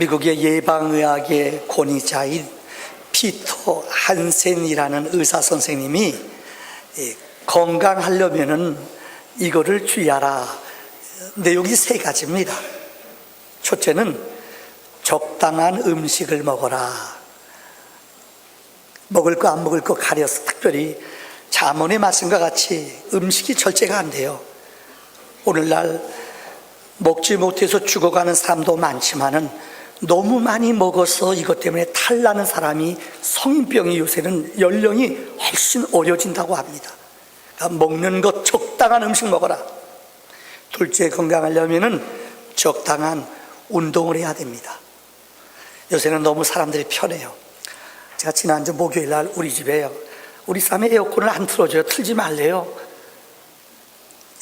미국의 예방의학의 권위자인 피터 한센이라는 의사 선생님이 건강하려면은 이거를 주의하라. 내용이 세 가지입니다. 첫째는 적당한 음식을 먹어라. 먹을 거 안 먹을 거 가려서, 특별히 잠언의 말씀과 같이 음식이 절제가 안 돼요. 오늘날 먹지 못해서 죽어가는 사람도 많지만은 너무 많이 먹어서 이것 때문에 탈나는 사람이, 성인병이 요새는 연령이 훨씬 어려진다고 합니다. 그러니까 먹는 것 적당한 음식 먹어라. 둘째, 건강하려면은 적당한 운동을 해야 됩니다. 요새는 너무 사람들이 편해요. 제가 지난주 목요일 날 우리 집에요, 우리 쌈에 에어컨을 안 틀어줘요. 틀지 말래요.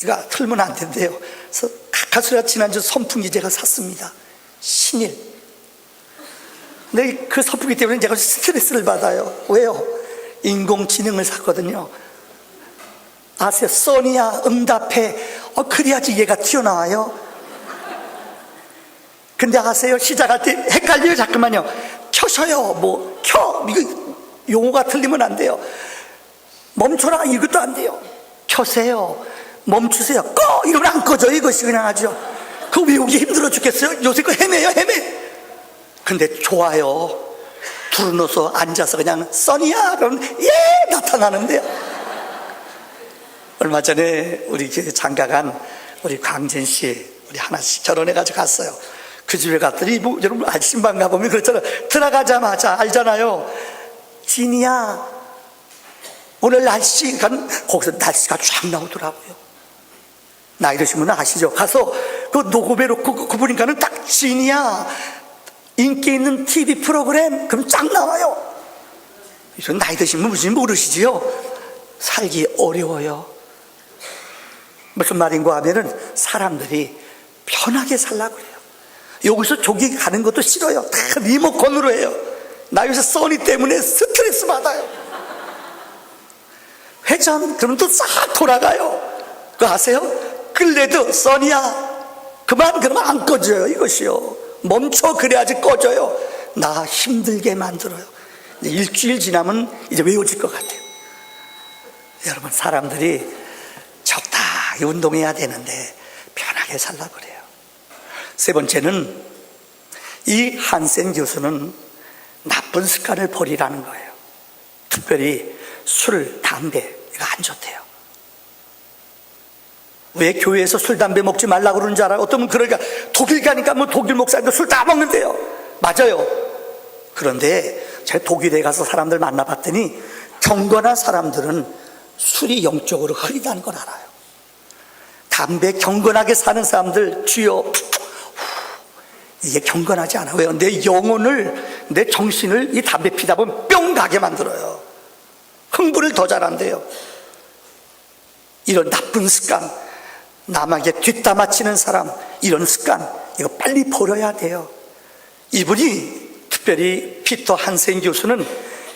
이거 틀면 안 된대요. 그래서 가수라 지난주 선풍기 제가 샀습니다. 신일. 근데 그 선풍기 때문에 제가 스트레스를 받아요. 왜요? 인공지능을 샀거든요. 아세요? 써니야 응답해. 그래야지 얘가 튀어나와요. 근데 아세요? 시작할 때 헷갈려요. 잠깐만요. 켜셔요. 켜. 이거 용어가 틀리면 안 돼요. 멈춰라. 이것도 안 돼요. 켜세요. 멈추세요. 꺼! 이러면 안 꺼져요. 이것이 그냥 아주. 그거 외우기 힘들어 죽겠어요. 요새 그 헤매요. 근데 좋아요. 둘러놓어서 앉아서 그냥 써니야 그러면 예! 나타나는데요. 얼마 전에 우리 장가간 우리 광진 씨, 우리 하나씩 결혼해가지고 갔어요. 그 집에 갔더니 여러분 아침방 가보면 그렇잖아요. 들어가자마자 알잖아요. 진이야 오늘 날씨가, 거기서 날씨가 쫙 나오더라고요. 나이 드시면 아시죠? 가서 그 녹음해 놓고 그 보니까는 딱 진이야 인기 있는 TV 프로그램 그럼 쫙 나와요. 이런 나이 드시면 무슨 모르시지요? 살기 어려워요. 무슨 말인가 하면은 사람들이 편하게 살라고 그래요. 여기서 저기 가는 것도 싫어요. 다 리모컨으로 해요. 나 요새 써니 때문에 스트레스 받아요. 회전 그러면 또 싹 돌아가요. 그거 아세요? 끌래도 써니야 그만 그러면 안 꺼져요. 이것이요. 멈춰 그래야지 꺼져요. 나 힘들게 만들어요. 일주일 지나면 이제 외워질 것 같아요. 여러분, 사람들이 적당히 운동해야 되는데 편하게 살라고 그래요. 세 번째는 이 한센 교수는 나쁜 습관을 버리라는 거예요. 특별히 술, 담배, 이거 안 좋대요. 왜 교회에서 술, 담배 먹지 말라고 그러는 줄 알아요? 어떤 분 그러니까 독일 가니까 독일 목사님도 술 다 먹는데요. 맞아요. 그런데 제가 독일에 가서 사람들 만나봤더니 경건한 사람들은 술이 영적으로 흐리다는 걸 알아요. 담배 경건하게 사는 사람들, 주여, 이게 경건하지 않아. 왜요? 내 영혼을, 내 정신을 이 담배 피다 보면 뿅 가게 만들어요. 흥분을 더 잘한대요. 이런 나쁜 습관, 남에게 뒷담화치는 사람, 이런 습관, 이거 빨리 버려야 돼요. 이분이 특별히 피터 한센 교수는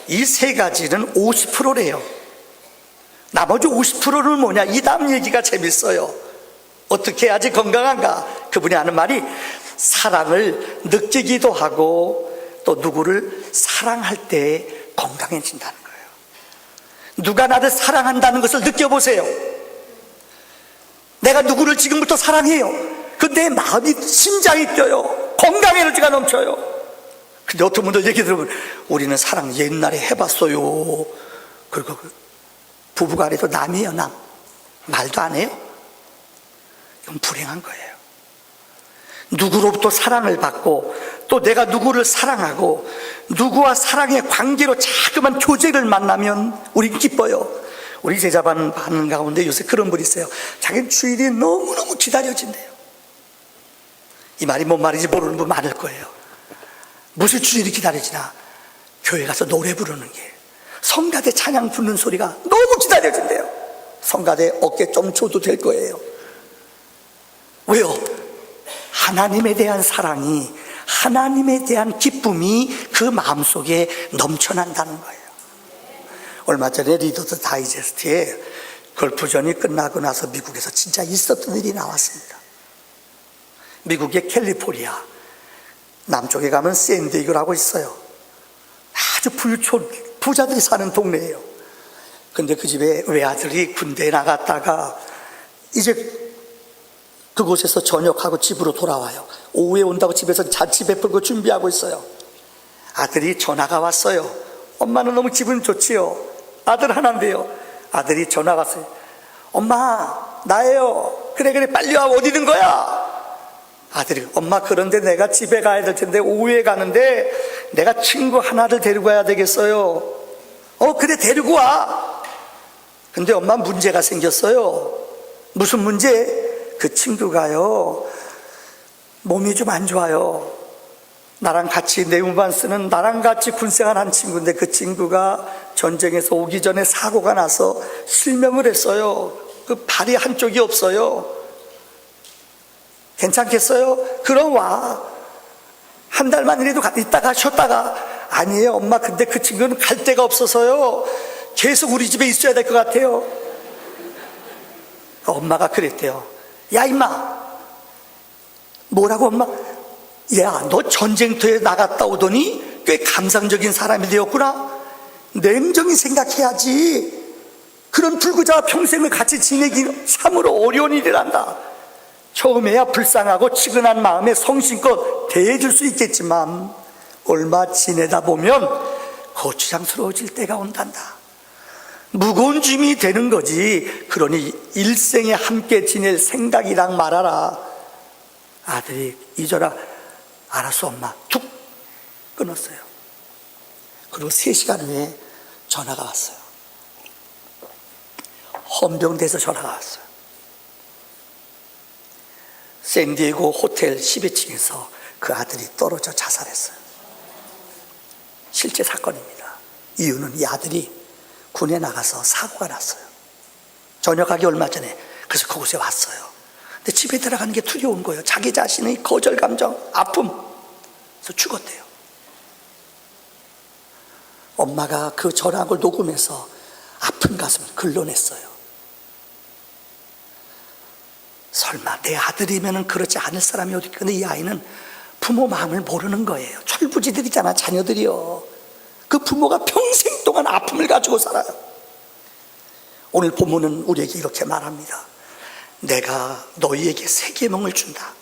이 세 가지는 50%래요. 나머지 50%는 뭐냐? 이 다음 얘기가 재밌어요. 어떻게 해야지 건강한가? 그분이 하는 말이 사랑을 느끼기도 하고 또 누구를 사랑할 때 건강해진다는 거예요. 누가 나를 사랑한다는 것을 느껴보세요. 내가 누구를 지금부터 사랑해요. 그 내 마음이, 심장이 뛰어요. 건강 에너지가 넘쳐요. 근데 어떤 분들 얘기 들으면 우리는 사랑 옛날에 해봤어요. 그리고 부부간에도 남이에요. 남. 말도 안 해요. 이건 불행한 거예요. 누구로부터 사랑을 받고 또 내가 누구를 사랑하고 누구와 사랑의 관계로 자그만 교제를 만나면 우린 기뻐요. 우리 제자반 하는 가운데 요새 그런 분이 있어요. 자기는 주일이 너무너무 기다려진대요. 이 말이 뭔 말인지 모르는 분 많을 거예요. 무슨 주일이 기다려지나? 교회 가서 노래 부르는 게, 성가대 찬양 부르는 소리가 너무 기다려진대요. 성가대 어깨 좀 줘도 될 거예요. 왜요? 하나님에 대한 사랑이, 하나님에 대한 기쁨이 그 마음속에 넘쳐난다는 거예요. 얼마 전에 리더스 다이제스트에 골프전이 끝나고 나서 미국에서 진짜 있었던 일이 나왔습니다. 미국의 캘리포니아 남쪽에 가면 샌디에고라고 있어요. 아주 부자들이 사는 동네예요. 근데 그 집에 외아들이 군대에 나갔다가 이제 그곳에서 전역하고 집으로 돌아와요. 오후에 온다고 집에서 잔치 베풀고 준비하고 있어요. 아들이 전화가 왔어요. 엄마는 너무 기분 좋지요. 아들 하나인데요. 아들이 전화가 왔어요. 엄마, 나예요. 그래 빨리 와. 어디 있는 거야? 아들이, 엄마, 그런데 내가 집에 가야 될 텐데 오후에 가는데 내가 친구 하나를 데리고 가야 되겠어요. 그래, 데리고 와. 근데 엄마, 문제가 생겼어요. 무슨 문제? 그 친구가요, 몸이 좀 안 좋아요. 나랑 같이 내무반 쓰는 나랑 같이 군생활한 친구인데 그 친구가 전쟁에서 오기 전에 사고가 나서 실명을 했어요. 그 발이 한쪽이 없어요. 괜찮겠어요? 그럼 와. 한 달만이라도 있다가 쉬었다가. 아니에요 엄마, 근데 그 친구는 갈 데가 없어서요, 계속 우리 집에 있어야 될 것 같아요. 엄마가 그랬대요. 야 임마, 뭐라고? 엄마, 야, 너 전쟁터에 나갔다 오더니 꽤 감상적인 사람이 되었구나. 냉정히 생각해야지. 그런 불구자와 평생을 같이 지내기는 참으로 어려운 일이란다. 처음에야 불쌍하고 치근한 마음에 성심껏 대해줄 수 있겠지만 얼마 지내다 보면 거추장스러워질 때가 온단다. 무거운 짐이 되는 거지. 그러니 일생에 함께 지낼 생각이랑 말아라. 아들이 잊어라. 알았어 엄마. 툭 끊었어요. 그리고 3시간 후에 전화가 왔어요. 헌병대에서 전화가 왔어요. 샌디에고 호텔 12층에서 그 아들이 떨어져 자살했어요. 실제 사건입니다. 이유는 이 아들이 군에 나가서 사고가 났어요. 전역하기 얼마 전에. 그래서 그곳에 왔어요. 근데 집에 들어가는 게 두려운 거예요. 자기 자신의 거절 감정, 아픔. 그래서 죽었대요. 엄마가 그 전화를 녹음해서 아픈 가슴을 글러냈어요. 설마 내 아들이면 그렇지 않을 사람이 어디 있겠는데 이 아이는 부모 마음을 모르는 거예요. 철부지들이잖아, 자녀들이요. 그 부모가 평생 동안 아픔을 가지고 살아요. 오늘 본문은 우리에게 이렇게 말합니다. 내가 너희에게 새 계명을 준다.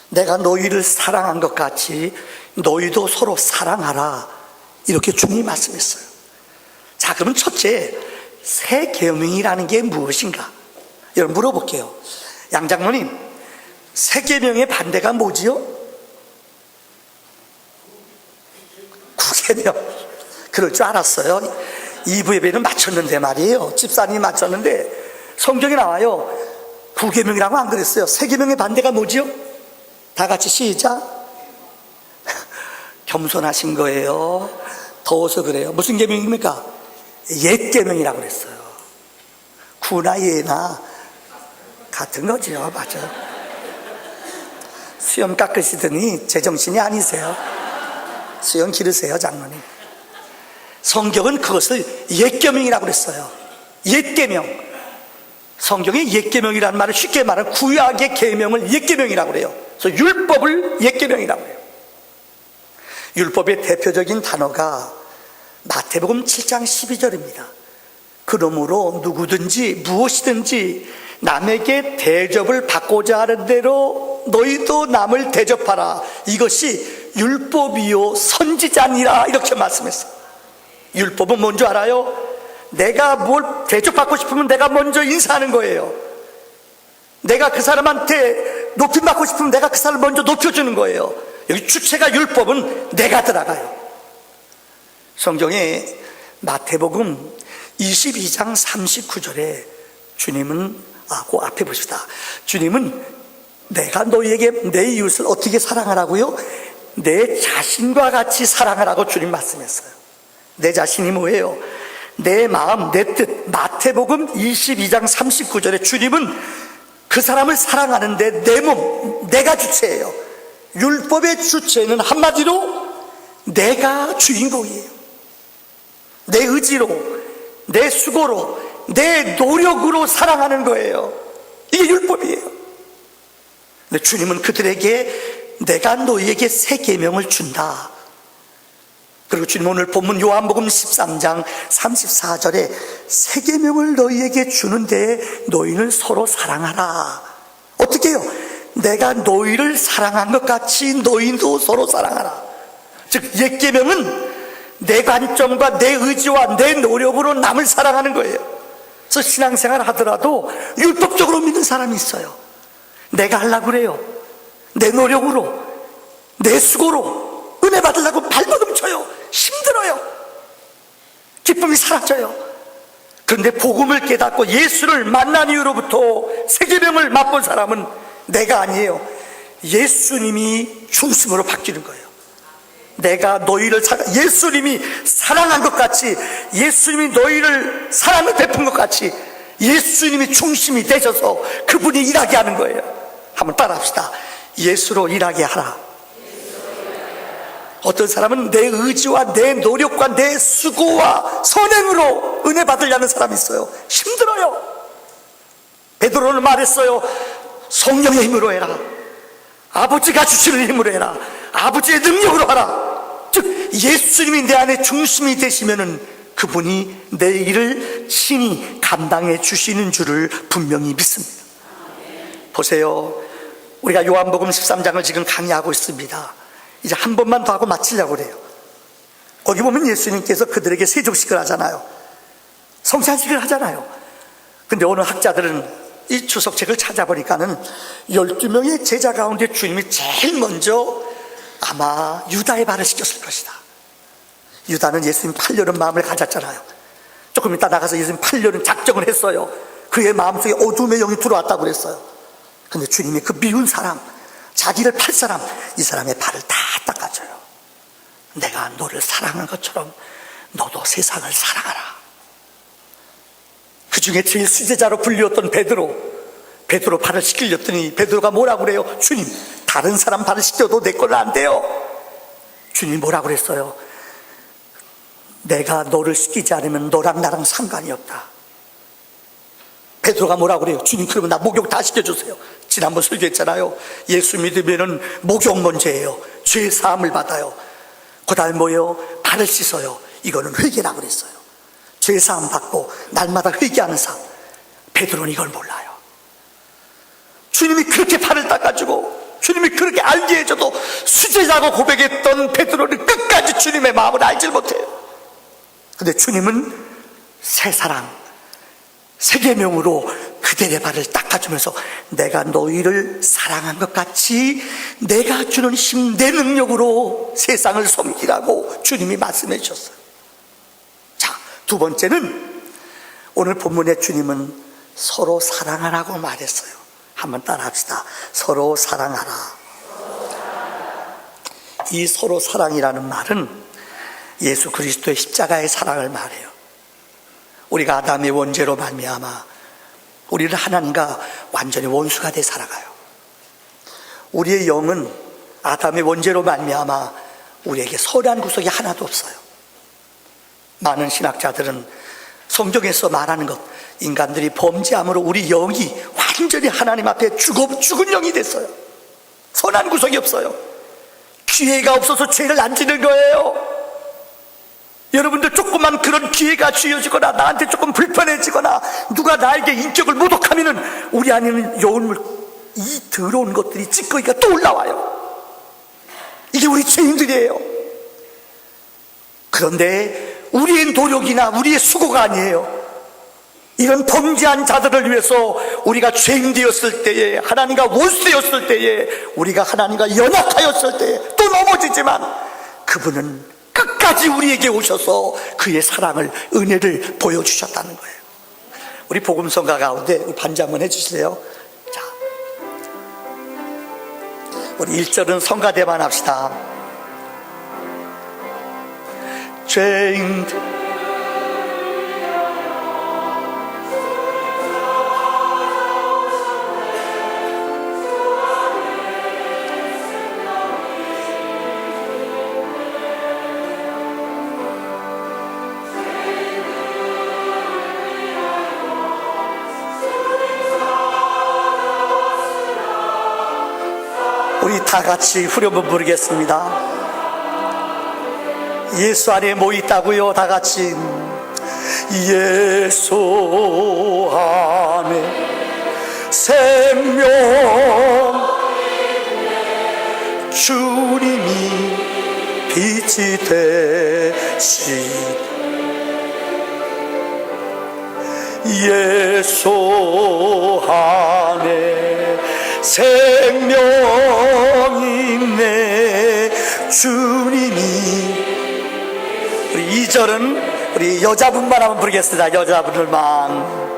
내가 너희를 사랑한 것 같이 너희도 서로 사랑하라. 이렇게 주님이 말씀했어요. 자, 그럼 첫째, 새 계명이라는 게 무엇인가? 여러분 물어볼게요. 양 장로님, 새 계명의 반대가 뭐지요? 구계명. 그럴 줄 알았어요. 2부 예배는 맞췄는데 말이에요. 집사님이 맞췄는데 성경에 나와요. 구계명이라고 안 그랬어요. 새 계명의 반대가 뭐지요? 다 같이 시작. 겸손하신 거예요. 더워서 그래요. 무슨 계명입니까? 옛 계명이라고 그랬어요. 구나 예나 같은 거죠. 맞아요. 수염 깎으시더니 제정신이 아니세요. 수염 기르세요, 장로님. 성경은 그것을 옛 계명이라고 그랬어요. 옛 계명. 성경에 옛 계명이라는 말을 쉽게 말하면 구약의 계명을 옛 계명이라고 그래요. 그래서 율법을 옛 계명이라고 해요. 율법의 대표적인 단어가 마태복음 7장 12절입니다. 그러므로 누구든지 무엇이든지 남에게 대접을 받고자 하는 대로 너희도 남을 대접하라. 이것이 율법이요 선지자니라. 이렇게 말씀했어요. 율법은 뭔지 알아요? 내가 뭘 대접받고 싶으면 내가 먼저 인사하는 거예요. 내가 그 사람한테 높임받고 싶으면 내가 그 사람을 먼저 높여주는 거예요. 여기 주체가 율법은 내가 들어가요. 성경에 마태복음 22장 39절에 주님은 그 앞에 보십시다. 주님은 내가 너희에게 내 이웃을 어떻게 사랑하라고요? 내 자신과 같이 사랑하라고 주님 말씀했어요. 내 자신이 뭐예요? 내 마음, 내 뜻. 마태복음 22장 39절에 주님은 그 사람을 사랑하는데 내 몸, 내가 주체예요. 율법의 주체는 한마디로 내가 주인공이에요. 내 의지로, 내 수고로, 내 노력으로 사랑하는 거예요. 이게 율법이에요. 근데 주님은 그들에게 내가 너희에게 새 계명을 준다. 그리고 주님 오늘 본문 요한복음 13장 34절에 새 계명을 너희에게 주는데 너희는 서로 사랑하라. 어떻게 해요? 내가 너희를 사랑한 것 같이 너희도 서로 사랑하라. 즉 옛 계명은 내 관점과 내 의지와 내 노력으로 남을 사랑하는 거예요. 그래서 신앙생활 하더라도 율법적으로 믿는 사람이 있어요. 내가 하려고 그래요. 내 노력으로, 내 수고로 은혜 받으려고 발버둥 쳐요. 힘들어요. 기쁨이 사라져요. 그런데 복음을 깨닫고 예수를 만난 이후로부터 새 계명을 맛본 사람은 내가 아니에요. 예수님이 중심으로 바뀌는 거예요. 내가 너희를 예수님이 사랑한 것 같이, 예수님이 너희를 사랑을 베푼 것 같이 예수님이 중심이 되셔서 그분이 일하게 하는 거예요. 한번 따라합시다. 예수로 일하게 하라. 어떤 사람은 내 의지와 내 노력과 내 수고와 선행으로 은혜 받으려는 사람이 있어요. 힘들어요. 베드로는 말했어요. 성령의 힘으로 해라. 아버지가 주시는 힘으로 해라. 아버지의 능력으로 하라. 즉 예수님이 내 안에 중심이 되시면은 그분이 내 일을 친히 감당해 주시는 줄을 분명히 믿습니다. 보세요. 우리가 요한복음 13장을 지금 강의하고 있습니다. 이제 한 번만 더 하고 마치려고 그래요. 거기 보면 예수님께서 그들에게 세족식을 하잖아요. 성찬식을 하잖아요. 근데 어느 학자들은 이 주석책을 찾아보니까는 12명의 제자 가운데 주님이 제일 먼저 아마 유다의 발을 씻겼을 것이다. 유다는 예수님 팔려는 마음을 가졌잖아요. 조금 이따 나가서 예수님 팔려는 작정을 했어요. 그의 마음속에 어둠의 영이 들어왔다고 그랬어요. 근데 주님이 그 미운 사람, 자기를 팔 사람, 이 사람의 발을 다 닦아줘요. 내가 너를 사랑한 것처럼 너도 세상을 사랑하라. 그 중에 제일 수제자로 불리웠던 베드로 발을 씻기렸더니 베드로가 뭐라고 그래요? 주님, 다른 사람 발을 씻겨도 내 걸로 안 돼요. 주님이 뭐라고 그랬어요? 내가 너를 씻기지 않으면 너랑 나랑 상관이 없다. 베드로가 뭐라고 그래요? 주님, 그러면 나 목욕 다 시켜주세요. 지난번 설교했잖아요. 예수 믿으면은 목욕 먼저예요. 죄 사함을 받아요. 그 다음에 뭐예요? 발을 씻어요. 이거는 회개라고 그랬어요. 죄 사함 받고 날마다 회개하는 삶. 베드로는 이걸 몰라요. 주님이 그렇게 발을 닦아주고 주님이 그렇게 알게 해줘도 수제자고 고백했던 베드로는 끝까지 주님의 마음을 알질 못해요. 근데 주님은 새 사랑, 새 계명으로 그들의 발을 닦아주면서 내가 너희를 사랑한 것 같이 내가 주는 힘, 내 능력으로 세상을 섬기라고 주님이 말씀해 주셨어요. 자, 두 번째는 오늘 본문의 주님은 서로 사랑하라고 말했어요. 한번 따라합시다. 서로 사랑하라. 이 서로 사랑이라는 말은 예수 그리스도의 십자가의 사랑을 말해요. 우리가 아담의 원죄로 말미암아 우리는 하나님과 완전히 원수가 돼 살아가요. 우리의 영은 아담의 원죄로 말미암아 우리에게 선한 구석이 하나도 없어요. 많은 신학자들은 성경에서 말하는 것, 인간들이 범죄함으로 우리 영이 완전히 하나님 앞에 죽은 영이 됐어요. 선한 구석이 없어요. 기회가 없어서 죄를 안 지는 거예요. 여러분들 조금만 그런 기회가 주어지거나 나한테 조금 불편해지거나 누가 나에게 인격을 모독하면은 우리 안에는 이 더러운 것들이 찌꺼기가 또 올라와요. 이게 우리 죄인들이에요. 그런데 우리의 노력이나 우리의 수고가 아니에요. 이런 범죄한 자들을 위해서 우리가 죄인 되었을 때에, 하나님과 원수 되었을 때에, 우리가 하나님과 연약하였을 때에 또 넘어지지만 그분은 끝까지 우리에게 오셔서 그의 사랑을, 은혜를 보여주셨다는 거예요. 우리 복음성가 가운데 반주 한번 해주실래요? 자, 우리 1절은 성가대만 합시다. 죄인 다 같이 후렴을 부르겠습니다. 예수 안에 뭐 있다고요? 다 같이. 예수 안에 생명 주님이 빛이 되시. 예수 안에 생명이 있네. 주님이. 우리 2절은 우리 여자분만 한번 부르겠습니다. 여자분들만.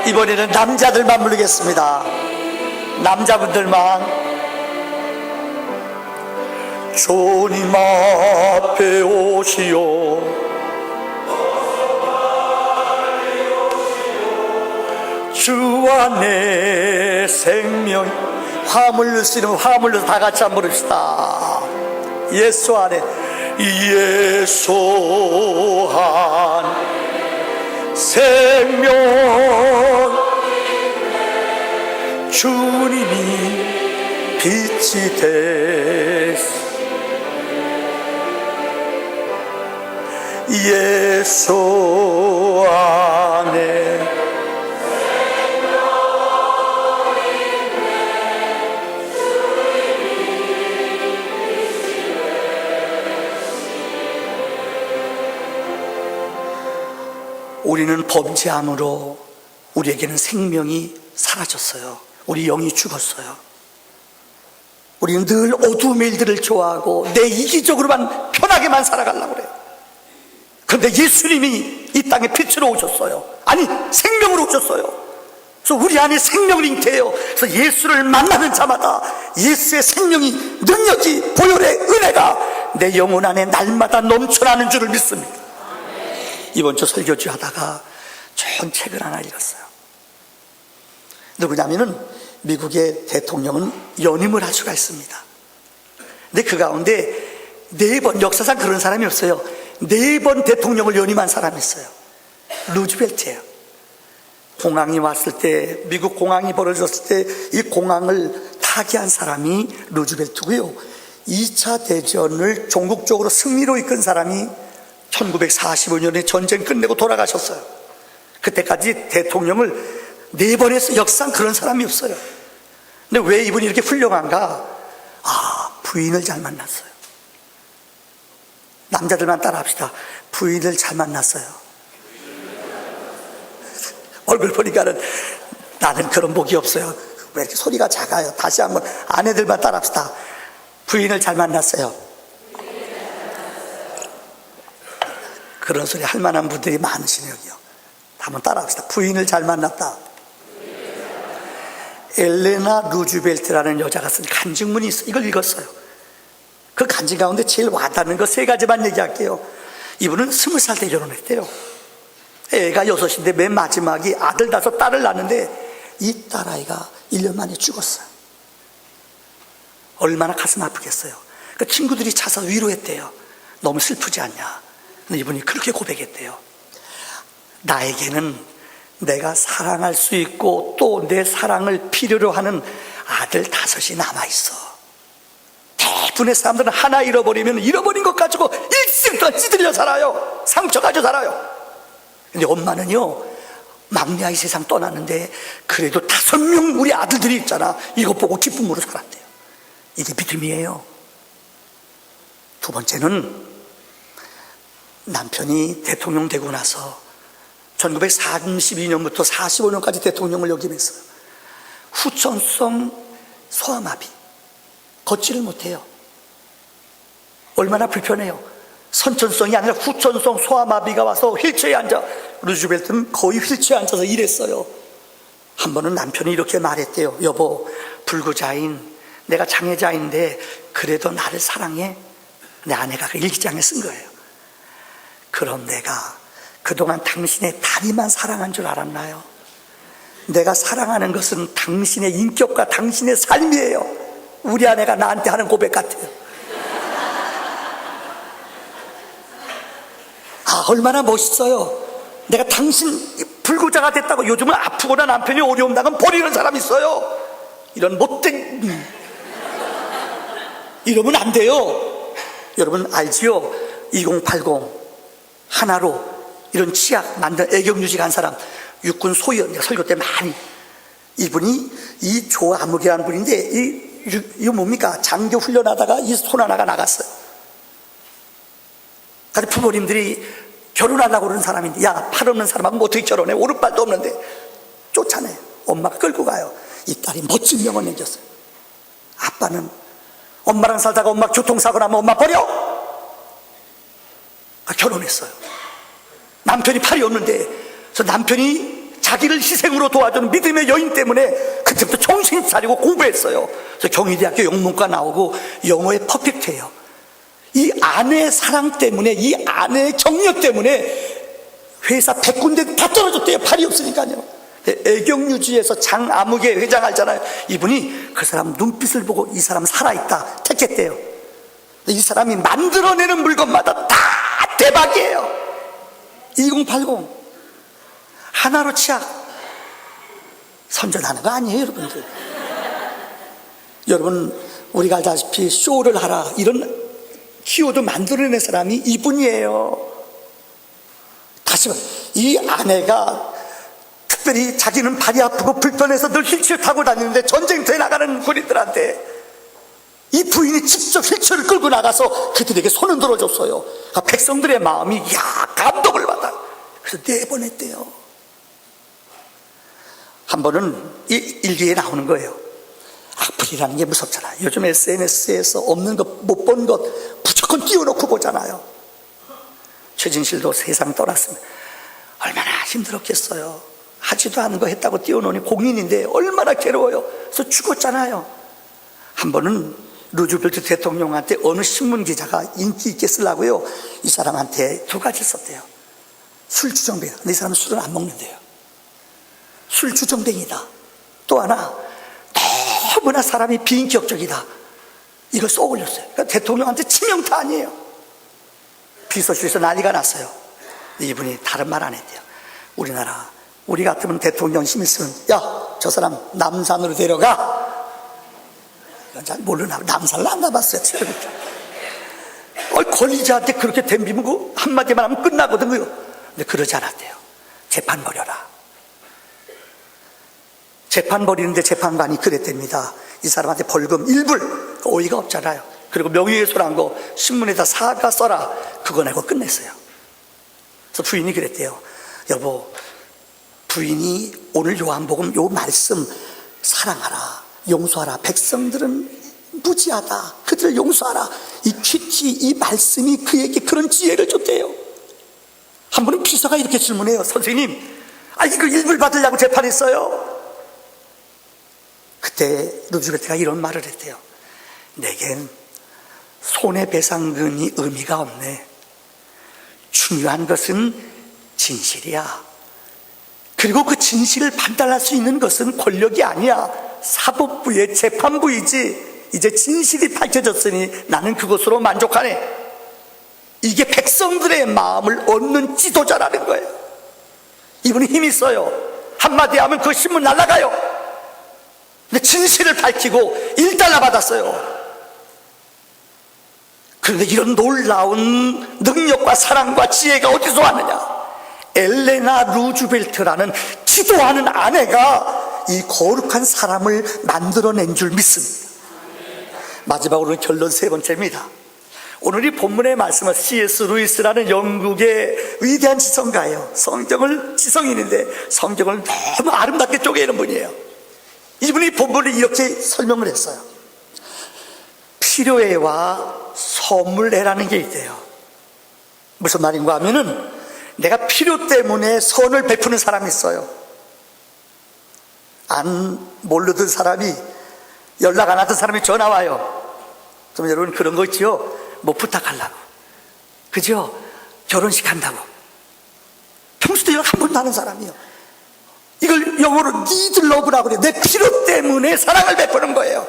이번에는 남자들만 부르겠습니다. 남자분들만. 주님 앞에 오시오. 주 안에 생명. 화물로 쓰는 화물로 다 같이 한번 부릅시다. 예수 안에. 예수 안에 생명 주님이 빛이 되시. 예수 안에 우리는 범죄함으로 우리에게는 생명이 사라졌어요. 우리 영이 죽었어요. 우리는 늘 어두움의 일들을 좋아하고 내 이기적으로만 편하게만 살아가려고 그래요. 그런데 예수님이 이 땅에 빛으로 오셨어요. 아니, 생명으로 오셨어요. 그래서 우리 안에 생명이 잉태해요. 그래서 예수를 만나는 자마다 예수의 생명이, 능력이, 보혈의 은혜가 내 영혼 안에 날마다 넘쳐나는 줄을 믿습니다. 이번 주 설교주 하다가 좋은 책을 하나 읽었어요. 누구냐면은 미국의 대통령은 연임을 할 수가 있습니다. 근데 그 가운데 4번, 역사상 그런 사람이 없어요. 4번 대통령을 연임한 사람이 있어요. 루즈벨트예요. 공항이 왔을 때, 미국 공항이 벌어졌을 때 이 공항을 타개한 사람이 루즈벨트고요. 2차 대전을 종국적으로 승리로 이끈 사람이 1945년에 전쟁 끝내고 돌아가셨어요. 그때까지 대통령을 4번 해서 역사상 그런 사람이 없어요. 근데 왜 이분이 이렇게 훌륭한가? 부인을 잘 만났어요. 남자들만 따라합시다. 부인을 잘 만났어요. 얼굴 보니까는 나는 그런 복이 없어요. 왜 이렇게 소리가 작아요? 다시 한번 아내들만 따라합시다. 부인을 잘 만났어요. 그런 소리 할 만한 분들이 많으시네요. 한번 따라합시다. 부인을 잘 만났다. 엘레나 루즈벨트라는 여자가 쓴 간증문이 있어요. 이걸 읽었어요. 그 간증 가운데 제일 와닿는 거 3가지만 얘기할게요. 이분은 20살 때 결혼했대요. 애가 6인데 맨 마지막이 아들 5, 딸을 낳는데 이 딸아이가 1년 만에 죽었어요. 얼마나 가슴 아프겠어요. 그 친구들이 차서 위로했대요. 너무 슬프지 않냐. 근데 이분이 그렇게 고백했대요. 나에게는 내가 사랑할 수 있고 또 내 사랑을 필요로 하는 아들 5이 남아있어. 대부분의 사람들은 하나 잃어버리면 잃어버린 것 가지고 일생 동안 찌들려 살아요. 상처가지고 살아요. 근데 엄마는요, 막내 아이 세상 떠났는데 그래도 5명 우리 아들들이 있잖아. 이것 보고 기쁨으로 살았대요. 이게 믿음이에요. 2번째는 남편이 대통령 되고 나서 1932년부터 45년까지 대통령을 역임했어요. 후천성 소아마비, 걷지를 못해요. 얼마나 불편해요. 선천성이 아니라 후천성 소아마비가 와서 휠체어에 앉아. 루즈벨트는 거의 휠체어에 앉아서 일했어요. 한 번은 남편이 이렇게 말했대요. 여보, 불구자인, 내가 장애자인데 그래도 나를 사랑해? 내 아내가 그 일기장에 쓴 거예요. 그럼 내가 그동안 당신의 다리만 사랑한 줄 알았나요? 내가 사랑하는 것은 당신의 인격과 당신의 삶이에요. 우리 아내가 나한테 하는 고백 같아요. 아, 얼마나 멋있어요. 내가 당신 불구자가 됐다고. 요즘은 아프거나 남편이 어려움 당하면 버리는 사람이 있어요. 이런 못된 이러면 안 돼요. 여러분 알지요? 2080 하나로 이런 치약 만든 애경유직 한 사람, 육군 소위원, 내가 설교 때 많이, 이분이 이 조아무개라는 분인데 이거 뭡니까? 장교 훈련하다가 이 손 하나가 나갔어요. 그래서 부모님들이 결혼하려고 그러는 사람인데, 야, 팔 없는 사람하고 어떻게 결혼해? 오른발도 없는데. 쫓아내. 엄마가 끌고 가요. 이 딸이 멋진 명언 남겼어요. 아빠는 엄마랑 살다가 엄마 교통사고 나면 엄마 버려? 결혼했어요. 남편이 팔이 없는데, 저 남편이 자기를 희생으로 도와주는 믿음의 여인 때문에 그때부터 정신 차리고 공부했어요. 그래서 경희대학교 영문과 나오고 영어에 퍼펙트해요. 이 아내의 사랑 때문에, 이 아내의 격려 때문에 회사 100군데 다 떨어졌대요. 팔이 없으니까요. 애경유지에서 장아무개 회장 알잖아요. 이분이 그 사람 눈빛을 보고 이 사람 살아있다 택했대요. 이 사람이 만들어내는 물건마다 다 대박이에요. 2080 하나로 치약 선전하는 거 아니에요, 여러분들. 여러분, 우리가 알다시피 쇼를 하라 이런 키워드 만들어낸 사람이 이분이에요. 다시 이 아내가 특별히 자기는 발이 아프고 불편해서 늘 휠체어 타고 다니는데 전쟁터에 나가는 군인들한테 이 부인이 직접 휠체어를 끌고 나가서 그들에게 손을 들어줬어요. 그러니까 백성들의 마음이 감동을 받아. 그래서 내보냈대요. 한 번은 이 일기에 나오는 거예요. 악플이라는 게 무섭잖아. 요즘 SNS에서 없는 것, 못 본 것 무조건 띄워놓고 보잖아요. 최진실도 세상 떠났으면 얼마나 힘들었겠어요. 하지도 않은 거 했다고 띄워놓으니 공인인데 얼마나 괴로워요. 그래서 죽었잖아요. 한 번은 루즈벨트 대통령한테 어느 신문기자가 인기 있게 쓰려고요, 이 사람한테 두 가지 썼대요. 술 주정뱅이. 근데 이 사람은 술을 안 먹는데요. 술 주정뱅이다. 또 하나, 너무나 사람이 비인격적이다. 이걸 써 올렸어요. 그러니까 대통령한테 치명타 아니에요. 비서실에서 난리가 났어요. 이분이 다른 말 안 했대요. 우리나라, 우리 같으면 대통령 힘 있으면, 야, 저 사람 남산으로 데려가. 이건 잘 모르나. 남산을 안 가봤어요. 권리자한테 그렇게 덤비면 그 한마디만 하면 끝나거든요. 근데 그러지 않았대요. 재판 벌여라. 재판 벌이는데 재판관이 그랬답니다. 이 사람한테 벌금 1불. 어이가 없잖아요. 그리고 명예훼손한 거 신문에다 사과 써라. 그거 내고 끝냈어요. 그래서 부인이 그랬대요. 여보, 부인이 오늘 요한복음 요 말씀 사랑하라, 용서하라, 백성들은 무지하다, 그들을 용서하라, 이 퀴티, 이 말씀이 그에게 그런 지혜를 줬대요. 한 번은 비서가 이렇게 질문해요. 선생님, 이거 1불 받으려고 재판했어요. 그때 루즈벨트가 이런 말을 했대요. 내겐 손해배상금이 의미가 없네. 중요한 것은 진실이야. 그리고 그 진실을 판단할 수 있는 것은 권력이 아니야. 사법부의 재판부이지. 이제 진실이 밝혀졌으니 나는 그것으로 만족하네. 이게 백성들의 마음을 얻는 지도자라는 거예요. 이분이 힘이 있어요. 한마디 하면 그 신문 날아가요. 근데 진실을 밝히고 1달러 받았어요. 그런데 이런 놀라운 능력과 사랑과 지혜가 어디서 왔느냐? 엘레나 루즈벨트라는 기도하는 아내가 이 거룩한 사람을 만들어낸 줄 믿습니다. 마지막으로는 결론 세 번째입니다. 오늘 이 본문의 말씀은 C.S. 루이스라는 영국의 위대한 지성가예요. 지성인인데 성경을 너무 아름답게 쪼개는 분이에요. 이분이 본문을 이렇게 설명을 했어요. 필요해와 선물해라는 게 있대요. 무슨 말인가 하면은, 내가 필요 때문에 선을 베푸는 사람이 있어요. 안 모르던 사람이, 연락 안 하던 사람이 전화 와요. 그럼 여러분 그런 거 있지요? 뭐 부탁하려고, 그죠? 결혼식 한다고. 평소도 연락 한 번도 안 하는 사람이요. 이걸 영어로 need love라고 그래요. 내 필요 때문에 사랑을 베푸는 거예요.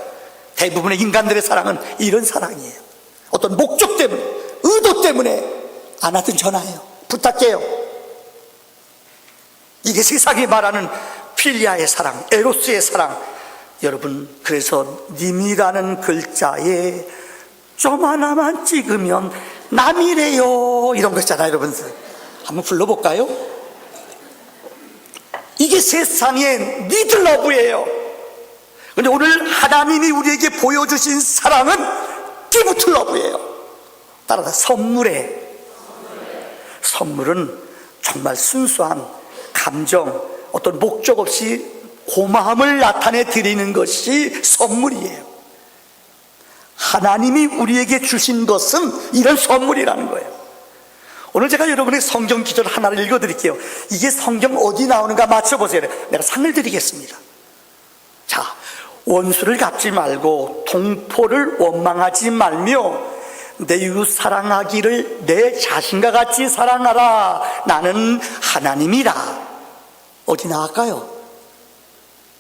대부분의 인간들의 사랑은 이런 사랑이에요. 어떤 목적 때문에, 의도 때문에 안 하던 전화예요. 부탁해요. 이게 세상이 말하는 필리아의 사랑, 에로스의 사랑. 여러분, 그래서 님이라는 글자에 좀 하나만 찍으면 남이래요, 이런 거 있잖아요. 여러분, 한번 불러볼까요? 이게 세상의 니들러브예요. 근데 오늘 하나님이 우리에게 보여주신 사랑은 기브틀러브예요. 따라서 선물은 정말 순수한 감정, 어떤 목적 없이 고마움을 나타내 드리는 것이 선물이에요. 하나님이 우리에게 주신 것은 이런 선물이라는 거예요. 오늘 제가 여러분의 성경 기절 하나를 읽어드릴게요. 이게 성경 어디 나오는가 맞춰보세요. 내가 상을 드리겠습니다. 자, 원수를 갚지 말고 동포를 원망하지 말며 내 이웃 사랑하기를 내 자신과 같이 사랑하라. 나는 하나님이라. 어디 나갈까요?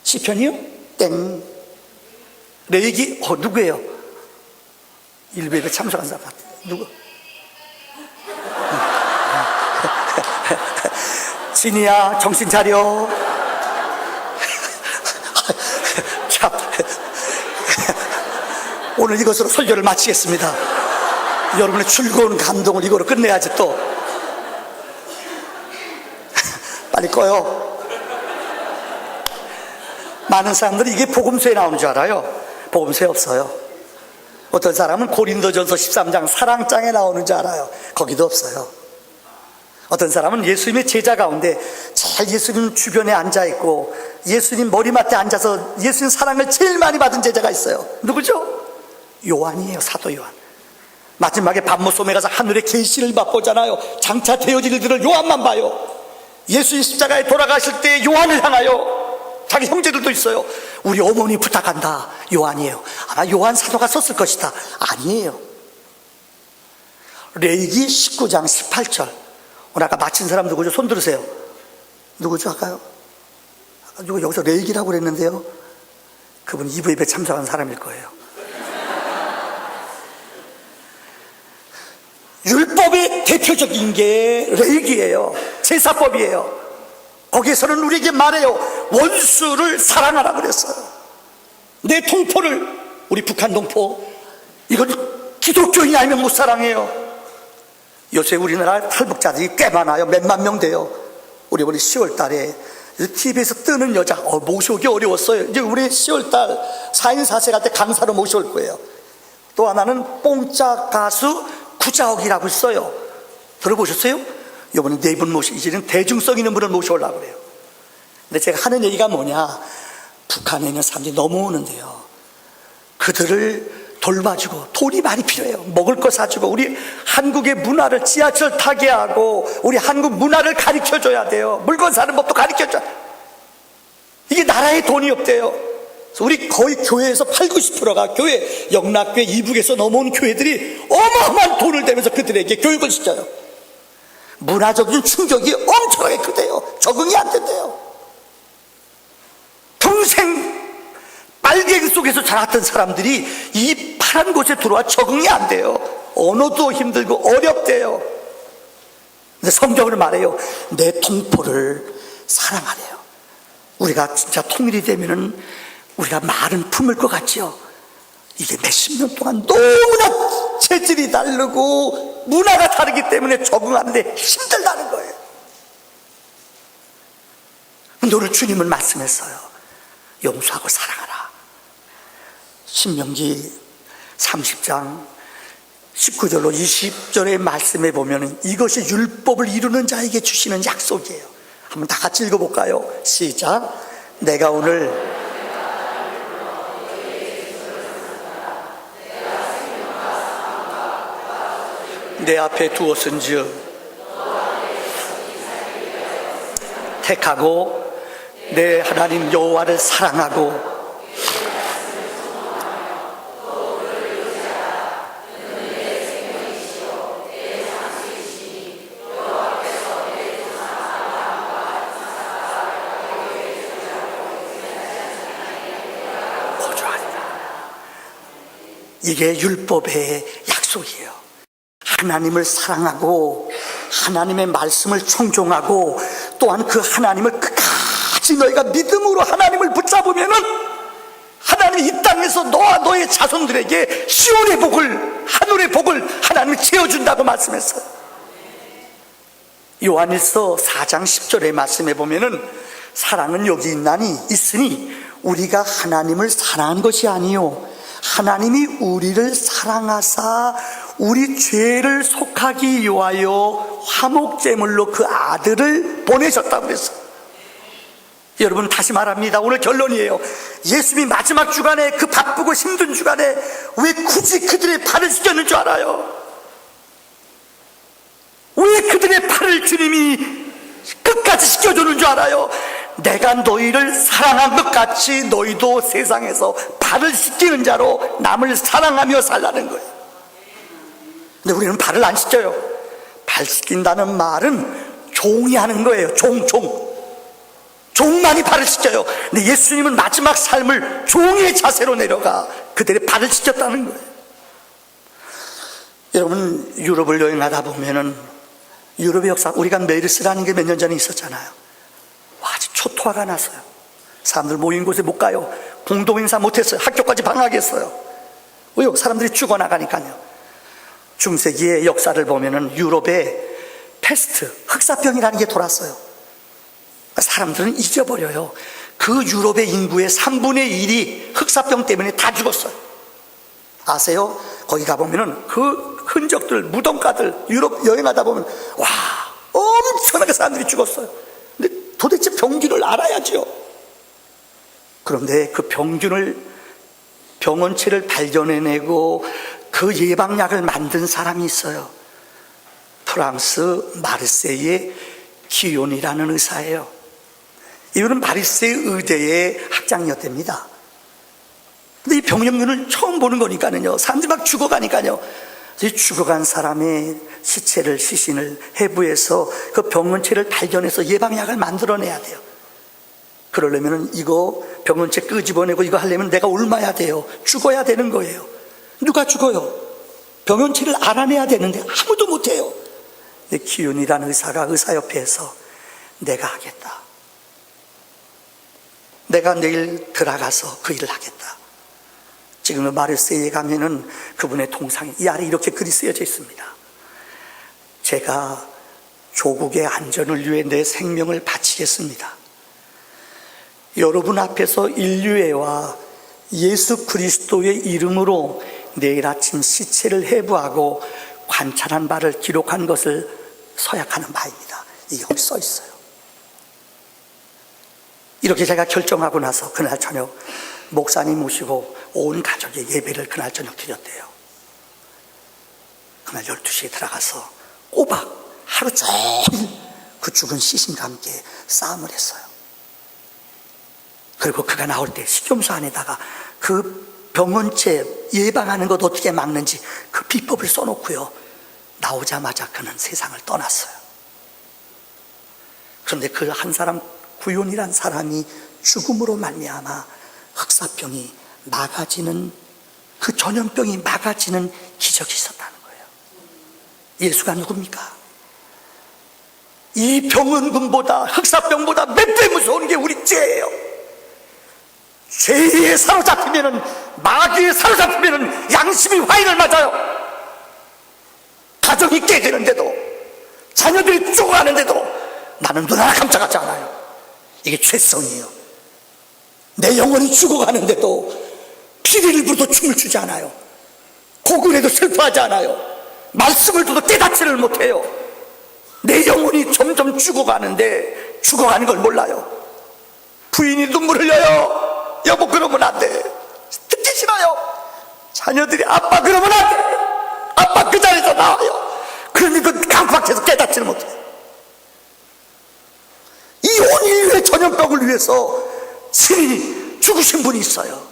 시편이요? 땡. 레위기 누구예요? 일베에 참석한 사람 누구? 진이야, 정신 차려. 참, 오늘 이것으로 설교를 마치겠습니다. 여러분의 즐거운 감동을 이거로 끝내야지 또. 빨리 꺼요. 많은 사람들이 이게 복음서에 나오는 줄 알아요. 복음서에 없어요. 어떤 사람은 고린도전서 13장 사랑장에 나오는 줄 알아요. 거기도 없어요. 어떤 사람은 예수님의 제자 가운데 잘 예수님 주변에 앉아있고 예수님 머리맡에 앉아서 예수님 사랑을 제일 많이 받은 제자가 있어요. 누구죠? 요한이에요. 사도 요한. 마지막에 밤모섬에 가서 하늘의 계시를 맛보잖아요. 장차 되어질 일들을 요한만 봐요. 예수님 십자가에 돌아가실 때 요한을 향하여 자기 형제들도 있어요. 우리 어머니 부탁한다. 요한이에요. 아마 요한 사도가 썼을 것이다. 아니에요. 레위기 19장 18절. 오늘 아까 마친 사람 누구죠? 손 들으세요. 누구죠? 아까요? 누구 여기서 레위기라고 그랬는데요. 그분 2부 예배 참석한 사람일 거예요. 율법의 대표적인 게 레위기예요. 제사법이에요. 거기에서는 우리에게 말해요. 원수를 사랑하라 그랬어요. 내 동포를, 우리 북한 동포, 이건 기독교인이 아니면 못 사랑해요. 요새 우리나라 탈북자들이 꽤 많아요. 몇만 명 돼요. 우리 10월 달에 TV에서 뜨는 여자 모셔오기 어려웠어요. 이제 우리 10월 달 4인 4세 갈 때 강사로 모셔올 거예요. 또 하나는 뽕짝 가수 구자옥이라고 있어요. 들어보셨어요? 이번에 네 분 이제는 대중성 있는 분을 모셔오려고 그래요. 근데 제가 하는 얘기가 뭐냐, 북한에 있는 사람들이 넘어오는데요, 그들을 돌봐주고 돈이 많이 필요해요. 먹을 거 사주고 우리 한국의 문화를 지하철 타게 하고 우리 한국 문화를 가르쳐줘야 돼요. 물건 사는 법도 가르쳐줘야 돼요. 이게 나라에 돈이 없대요. 그래서 우리 거의 교회에서 80~90%가 교회, 영락교회 이북에서 넘어온 교회들이 어마어마한 돈을 대면서 그들에게 교육을 시켜요. 문화적인 충격이 엄청나게 크대요. 적응이 안 된대요. 평생 빨갱이 속에서 자랐던 사람들이 이 파란 곳에 들어와 적응이 안 돼요. 언어도 힘들고 어렵대요. 근데 성경을 말해요. 내 동포를 사랑하래요. 우리가 진짜 통일이 되면은 우리가 말은 품을 것 같죠. 이게 몇십 년 동안 너무나 체질이 다르고 문화가 다르기 때문에 적응하는데 힘들다는 거예요. 근데 오늘 주님은 말씀했어요. 용서하고 사랑하라. 신명기 30장 19절로 20절의 말씀에 보면 이것이 율법을 이루는 자에게 주시는 약속이에요. 한번 다 같이 읽어볼까요? 시작. 내가 오늘 내 앞에 두었은즉 택하고 내 하나님 여호와를 사랑하고 이게 율법의 약속이에요. 하나님을 사랑하고 하나님의 말씀을 청종하고 또한 그 하나님을 끝까지 너희가 믿음으로 하나님을 붙잡으면은 하나님이 이 땅에서 너와 너의 자손들에게 시온의 복을, 하늘의 복을 하나님이 채워준다고 말씀했어요. 요한일서 4장 10절의 말씀에 보면은 사랑은 여기 있으니 우리가 하나님을 사랑한 것이 아니요 하나님이 우리를 사랑하사 우리 죄를 속하기 위하여 화목제물로 그 아들을 보내셨다고 그랬어요. 여러분, 다시 말합니다. 오늘 결론이에요. 예수님이 마지막 주간에, 그 바쁘고 힘든 주간에 왜 굳이 그들의 발을 씻겼는 줄 알아요? 왜 그들의 발을 주님이 끝까지 씻겨주는 줄 알아요? 내가 너희를 사랑한 것 같이 너희도 세상에서 발을 씻기는 자로 남을 사랑하며 살라는 거예요. 근데 우리는 발을 안 씻겨요. 발 씻긴다는 말은 종이 하는 거예요. 종만이 발을 씻겨요. 근데 예수님은 마지막 삶을 종의 자세로 내려가 그들의 발을 씻겼다는 거예요. 여러분, 유럽을 여행하다 보면은 유럽의 역사, 우리가 메르스라는 게 몇 년 전에 있었잖아요. 아주 초토화가 났어요. 사람들 모인 곳에 못 가요. 공동행사 못했어요. 학교까지 방학했어요. 왜요? 사람들이 죽어나가니까요. 중세기의 역사를 보면은 유럽에 패스트, 흑사병이라는 게 돌았어요. 사람들은 잊어버려요. 그 유럽의 인구의 3분의 1이 흑사병 때문에 다 죽었어요. 아세요? 거기 가보면은 그 흔적들, 무덤가들, 유럽 여행하다 보면 와, 엄청나게 사람들이 죽었어요. 근데 도대체 병균을 알아야죠. 그런데 그 병원체를 발견해내고 그 예방약을 만든 사람이 있어요. 프랑스 마르세유의 기온이라는 의사예요. 이분은 마르세유 의대의 학장이었답니다. 근데 이 병력균을 처음 보는 거니까요, 사람들이 막 죽어가니까요, 이 죽어간 사람의 시신을 해부해서 그 병원체를 발견해서 예방약을 만들어내야 돼요. 그러려면 이거 병원체 끄집어내고 이거 하려면 내가 옮아야 돼요. 죽어야 되는 거예요. 누가 죽어요? 병원체를 알아내야 되는데 아무도 못해요. 근데 기윤이라는 의사가 의사협회에서 내가 하겠다. 내가 내일 들어가서 그 일을 하겠다. 지금 마르세유에 가면은 그분의 동상이 이 아래 이렇게 글이 쓰여져 있습니다. 제가 조국의 안전을 위해 내 생명을 바치겠습니다. 여러분 앞에서 인류애와 예수 그리스도의 이름으로 내일 아침 시체를 해부하고 관찰한 바를 기록한 것을 서약하는 바입니다. 이게 여기 써 있어요. 이렇게 제가 결정하고 나서 그날 저녁 목사님 모시고 온 가족이 예배를 그날 저녁 드렸대요. 그날 12시에 들어가서 꼬박 하루 종일 그 죽은 시신과 함께 싸움을 했어요. 그리고 그가 나올 때 식용수 안에다가 그 병원체 예방하는 것 어떻게 막는지 그 비법을 써놓고요, 나오자마자 그는 세상을 떠났어요. 그런데 그 한 사람, 구윤이란 사람이 죽음으로 말미암아 흑사병이 막아지는, 그 전염병이 막아지는 기적이 있었다는 거예요. 예수가 누굽니까? 이 병원군보다, 흑사병보다 몇 배 무서운 게 우리 죄예요. 죄에 사로잡히면은, 마귀에 사로잡히면은 양심이 화인을 맞아요. 가정이 깨지는데도, 자녀들이 죽어가는데도 나는 눈 하나 깜짝하지 않아요. 이게 죄성이에요. 내 영혼이 죽어가는데도 피리를 부르도 춤을 추지 않아요. 고근에도 슬퍼하지 않아요. 말씀을 들어도 깨닫지를 못해요. 내 영혼이 점점 죽어가는데 죽어가는 걸 몰라요. 부인이 눈물 흘려요. 여보 그러면 안 돼. 듣기 싫어요. 자녀들이 아빠 그러면 안 돼. 아빠 그 자리에서 나와요. 그러니 그 깜빡해서 깨닫지를 못해요. 이 온 인류의 전염병을 위해서 신이 죽으신 분이 있어요.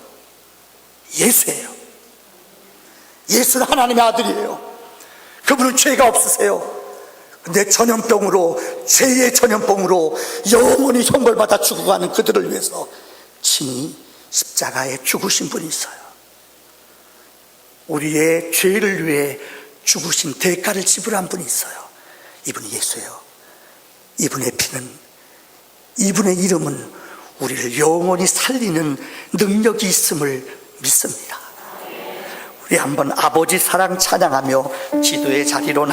예수예요. 예수는 하나님의 아들이에요. 그분은 죄가 없으세요. 근데 전염병으로, 죄의 전염병으로 영원히 형벌받아 죽어가는 그들을 위해서 친히 십자가에 죽으신 분이 있어요. 우리의 죄를 위해 죽으신 대가를 지불한 분이 있어요. 이분이 예수예요. 이분의 피는, 이분의 이름은 우리를 영원히 살리는 능력이 있음을 믿습니다. 우리 한번 아버지 사랑 찬양하며 기도의 자리로